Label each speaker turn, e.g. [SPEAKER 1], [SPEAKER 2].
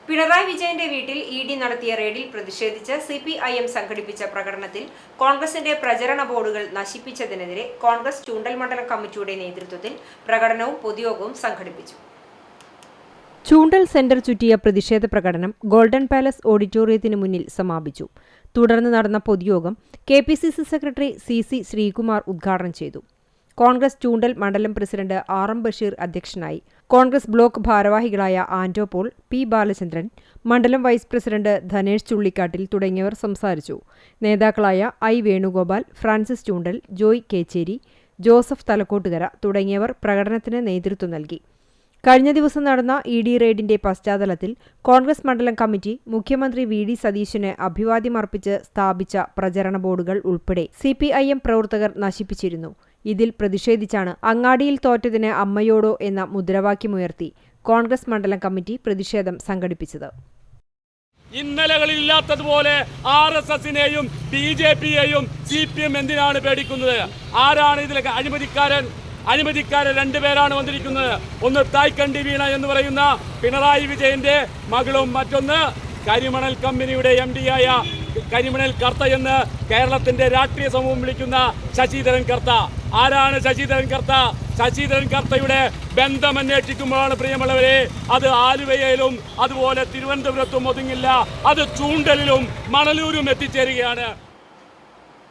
[SPEAKER 1] പിണറായി വിജയന്റെ വീട്ടിൽ ഇഡി നടത്തിയ റെയ്ഡിൽ പ്രതിഷേധിച്ച് സിപിഐഎം സംഘടിപ്പിച്ച പ്രകടനത്തിൽ കോൺഗ്രസിന്റെ പ്രചരണ ബോർഡുകൾ നശിപ്പിച്ചതിനെതിരെ കോൺഗ്രസ് ചൂണ്ടൽ മണ്ഡലം കമ്മിറ്റിയുടെ നേതൃത്വത്തിൽ പ്രകടനവും പൊതുയോഗവും സംഘടിപ്പിച്ചു.
[SPEAKER 2] ചൂണ്ടൽ സെന്റർ ചുറ്റിയ പ്രതിഷേധ പ്രകടനം ഗോൾഡൻ പാലസ് ഓഡിറ്റോറിയത്തിന് മുന്നിൽ സമാപിച്ചു. തുടർന്ന് നടന്ന പൊതുയോഗം കെപിസിസി സെക്രട്ടറി സി ശ്രീകുമാർ ഉദ്ഘാടനം ചെയ്തു. കോൺഗ്രസ് ചൂണ്ടൽ മണ്ഡലം പ്രസിഡന്റ് ആർ.എം. ബഷീർ അധ്യക്ഷനായി. കോൺഗ്രസ് ബ്ലോക്ക് ഭാരവാഹികളായ ആന്റോ പോൾ, പി. ബാലചന്ദ്രൻ, മണ്ഡലം വൈസ് പ്രസിഡന്റ് ധനേഷ് ചുള്ളിക്കാട്ടിൽ തുടങ്ങിയവർ സംസാരിച്ചു. നേതാക്കളായ I. Venugopal, Francis Choondal, Joy Kechery, Joseph Thalakkottukara തുടങ്ങിയവർ പ്രകടനത്തിന് നേതൃത്വം നൽകി. കഴിഞ്ഞ ദിവസം നടന്ന ഇഡി റെയ്ഡിന്റെ പശ്ചാത്തലത്തിൽ കോൺഗ്രസ് മണ്ഡലം കമ്മിറ്റി മുഖ്യമന്ത്രി വി.ഡി. സതീശന് അഭിവാദ്യമർപ്പിച്ച് സ്ഥാപിച്ച പ്രചരണ ബോർഡുകൾ ഉൾപ്പെടെ സിപിഐഎം പ്രവർത്തകർ നശിപ്പിച്ചിരുന്നു. ഇതിൽ പ്രതിഷേധിച്ചാണ് അങ്ങാടിയിൽ തോറ്റതിന് അമ്മയോടോ എന്ന മുദ്രാവാക്യമുയർത്തി കോൺഗ്രസ് മണ്ഡലം കമ്മിറ്റി പ്രതിഷേധം സംഘടിപ്പിച്ചത്.
[SPEAKER 3] ഇന്നലകളില്ലാത്തതുപോലെ RSSനെയും BJPയെയും CPM എന്തിനാണ് പേടിക്കുന്നത്? ആരാണ് ഇതിലൊക്കെ അഴിമതിക്കാരെ രണ്ടുപേരാണ് വന്നിരിക്കുന്നത്. ഒന്ന് തായ്ക്കണ്ടി വീണ എന്ന് പറയുന്ന പിണറായി വിജയന്റെ മകളും, മറ്റൊന്ന് കരിമണൽ കമ്പനിയുടെ MD-ആയ കരിമണൽ കർത്ത എന്ന് കേരളത്തിന്റെ രാഷ്ട്രീയ സമൂഹം വിളിക്കുന്ന ശശിധരൻ കർത്ത. ആരാണ് ശശിധരൻ കർത്ത? ശശിധരൻ കർത്തയുടെ ബന്ധം അന്വേഷിക്കുമ്പോഴാണ് പ്രിയമുള്ളവരെ, അത് ആലുവയിലും അതുപോലെ തിരുവനന്തപുരത്തും ഒതുങ്ങില്ല, അത് ചൂണ്ടലിലും മണലൂരും എത്തിച്ചേരുകയാണ്.